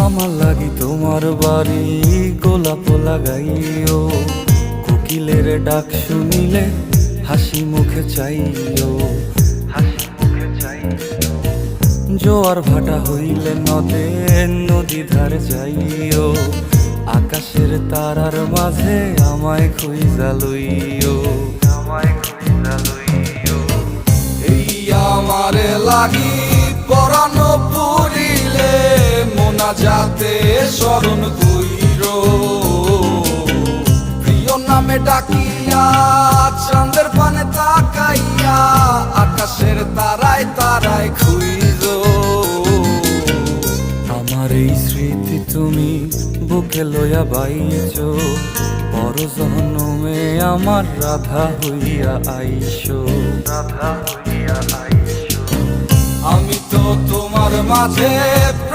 আমার লাগি তোমার বাড়ি গোলাপ লাগাইও, কোকিলের ডাক শুনিলে হাসি মুখে চাইও, হাসি মুখে চাইও। জোয়ার ভাটা হইলে নদে নদী ধারে যাইও, আকাশের তারার মাঝে আমায় খুঁজা লইও, আমায় খুঁজা লইও। এই আমারে লাগি পরানো পুরিলে মোনাজাতে স্মরণ কইরো, প্রিয় নামে ডাকিয়া চাঁদের পানে তাকাইয়া আকাশের তারায় তারায় খুইরো। আমার এই স্মৃতি তুমি বুকে লইয়া বাইছো, বড় জনমে আমার রাধা হইয়া আইসো, রাধা হইয়া আইসো। আমি তো তোমার মাঝে